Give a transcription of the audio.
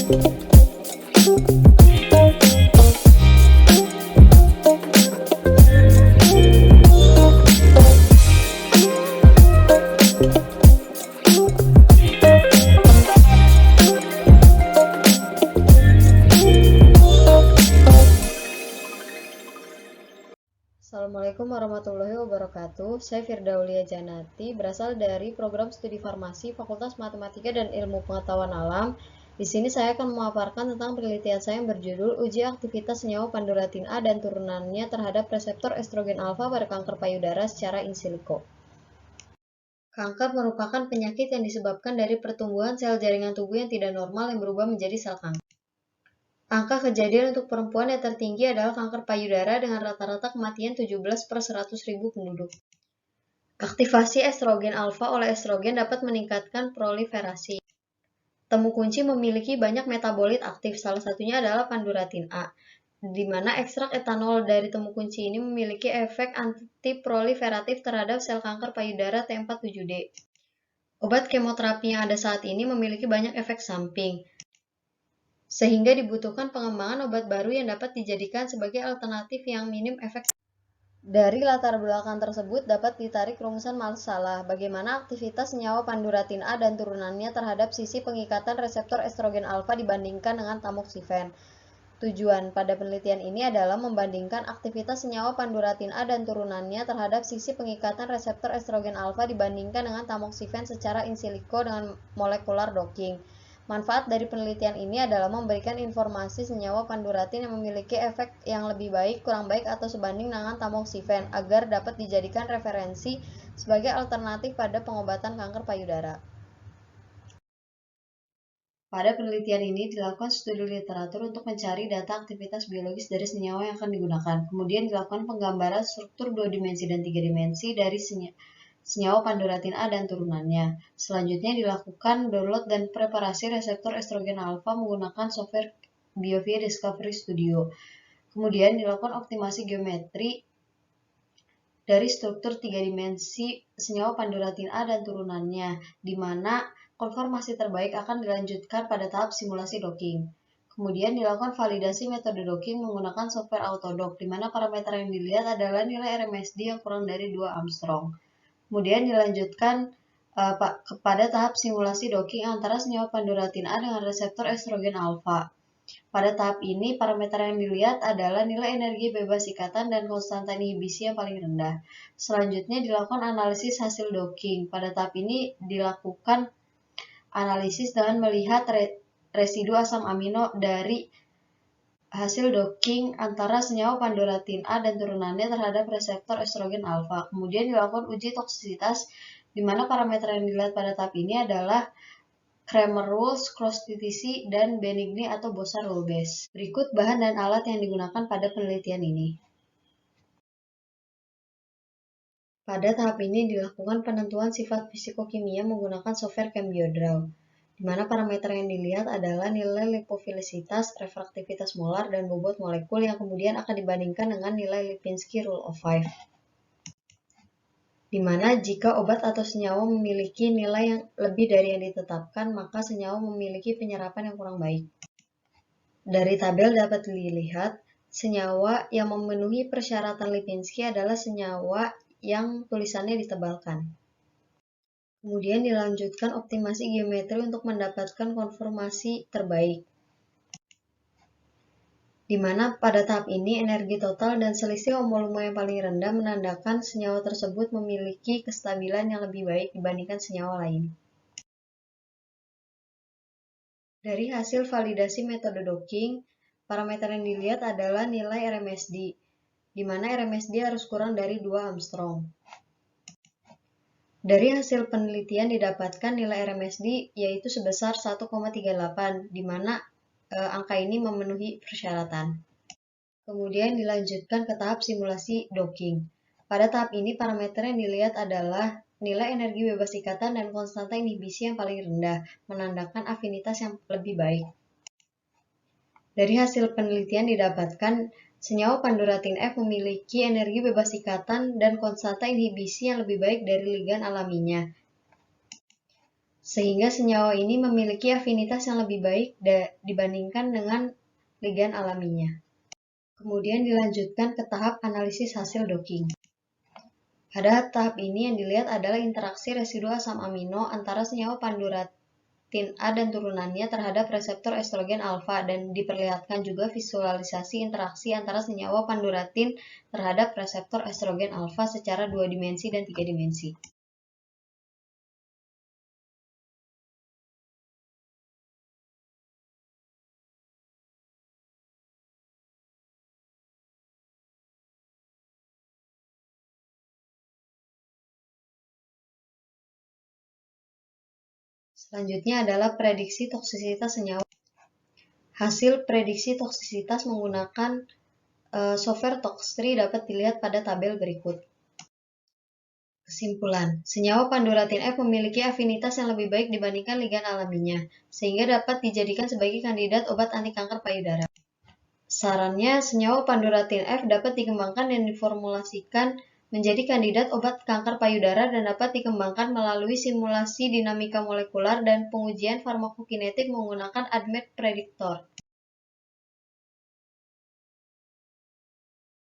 Assalamualaikum warahmatullahi wabarakatuh. Saya Firdaulia Janati, berasal dari program studi farmasi Fakultas Matematika dan Ilmu Pengetahuan Alam. Di sini saya akan memaparkan tentang penelitian saya yang berjudul Uji aktivitas senyawa Panduratin A dan turunannya terhadap reseptor estrogen alfa pada kanker payudara secara in silico. Kanker merupakan penyakit yang disebabkan dari pertumbuhan sel jaringan tubuh yang tidak normal yang berubah menjadi sel kanker. Angka kejadian untuk perempuan yang tertinggi adalah kanker payudara dengan rata-rata kematian 17 per 100.000 penduduk. Aktivasi estrogen alfa oleh estrogen dapat meningkatkan proliferasi. Temu kunci memiliki banyak metabolit aktif, salah satunya adalah Panduratin A, di mana ekstrak etanol dari temu kunci ini memiliki efek antiproliferatif terhadap sel kanker payudara T47D. Obat kemoterapi yang ada saat ini memiliki banyak efek samping, sehingga dibutuhkan pengembangan obat baru yang dapat dijadikan sebagai alternatif yang minim efek. Dari latar belakang tersebut dapat ditarik rumusan masalah bagaimana aktivitas senyawa Panduratin A dan turunannya terhadap sisi pengikatan reseptor estrogen alfa dibandingkan dengan tamoxifen. Tujuan pada penelitian ini adalah membandingkan aktivitas senyawa Panduratin A dan turunannya terhadap sisi pengikatan reseptor estrogen alfa dibandingkan dengan tamoxifen secara in silico dengan molecular docking. Manfaat dari penelitian ini adalah memberikan informasi senyawa Panduratin yang memiliki efek yang lebih baik, kurang baik, atau sebanding dengan tamoxifen agar dapat dijadikan referensi sebagai alternatif pada pengobatan kanker payudara. Pada penelitian ini dilakukan studi literatur untuk mencari data aktivitas biologis dari senyawa yang akan digunakan. Kemudian dilakukan penggambaran struktur 2 dimensi dan 3 dimensi dari senyawa Panduratin A dan turunannya. Selanjutnya dilakukan download dan preparasi reseptor estrogen alfa menggunakan software BioVia Discovery Studio. Kemudian dilakukan optimasi geometri dari struktur 3 dimensi senyawa Panduratin A dan turunannya, di mana konformasi terbaik akan dilanjutkan pada tahap simulasi docking. Kemudian dilakukan validasi metode docking menggunakan software Autodock, di mana parameter yang dilihat adalah nilai RMSD yang kurang dari 2 Armstrong. Kemudian dilanjutkan kepada tahap simulasi docking antara senyawa Panduratin A dengan reseptor estrogen alfa. Pada tahap ini, parameter yang dilihat adalah nilai energi bebas ikatan dan konstanta inhibisi yang paling rendah. Selanjutnya dilakukan analisis hasil docking. Pada tahap ini dilakukan analisis dengan melihat residu asam amino dari hasil docking antara senyawa Panduratin A dan turunannya terhadap reseptor estrogen alfa. Kemudian dilakukan uji toksisitas, di mana parameter yang dilihat pada tahap ini adalah Kramer rules, cross-TTC, dan Benigni atau Bosa rule base. Berikut bahan dan alat yang digunakan pada penelitian ini. Pada tahap ini dilakukan penentuan sifat fisikokimia menggunakan software ChemBioDraw, di mana parameter yang dilihat adalah nilai lipofilisitas, refraktivitas molar, dan bobot molekul yang kemudian akan dibandingkan dengan nilai Lipinski Rule of 5. Di mana jika obat atau senyawa memiliki nilai yang lebih dari yang ditetapkan, maka senyawa memiliki penyerapan yang kurang baik. Dari tabel dapat dilihat, senyawa yang memenuhi persyaratan Lipinski adalah senyawa yang tulisannya ditebalkan. Kemudian dilanjutkan optimasi geometri untuk mendapatkan konformasi terbaik, di mana pada tahap ini energi total dan selisih homolume yang paling rendah menandakan senyawa tersebut memiliki kestabilan yang lebih baik dibandingkan senyawa lain. Dari hasil validasi metode docking, parameter yang dilihat adalah nilai RMSD, di mana RMSD harus kurang dari 2 Armstrong. Dari hasil penelitian didapatkan nilai RMSD yaitu sebesar 1,38, di mana angka ini memenuhi persyaratan. Kemudian dilanjutkan ke tahap simulasi docking. Pada tahap ini parameter yang dilihat adalah nilai energi bebas ikatan dan konstanta inhibisi yang paling rendah, menandakan afinitas yang lebih baik. Dari hasil penelitian didapatkan senyawa Panduratin F memiliki energi bebas ikatan dan konstanta inhibisi yang lebih baik dari ligan alaminya. sehingga senyawa ini memiliki afinitas yang lebih baik dibandingkan dengan ligand alaminya. Kemudian dilanjutkan ke tahap analisis hasil docking. Pada tahap ini yang dilihat adalah interaksi residu asam amino antara senyawa panduratin A dan turunannya terhadap reseptor estrogen alfa, dan diperlihatkan juga visualisasi interaksi antara senyawa panduratin terhadap reseptor estrogen alfa secara 2 dimensi dan 3 dimensi. Selanjutnya adalah prediksi toksisitas senyawa. Hasil prediksi toksisitas menggunakan software Toxtree dapat dilihat pada tabel berikut. Kesimpulan, senyawa panduratin F memiliki afinitas yang lebih baik dibandingkan ligand alaminya, sehingga dapat dijadikan sebagai kandidat obat anti kanker payudara. Sarannya, senyawa panduratin F dapat dikembangkan dan diformulasikan menjadi kandidat obat kanker payudara dan dapat dikembangkan melalui simulasi dinamika molekular dan pengujian farmakokinetik menggunakan ADMET prediktor.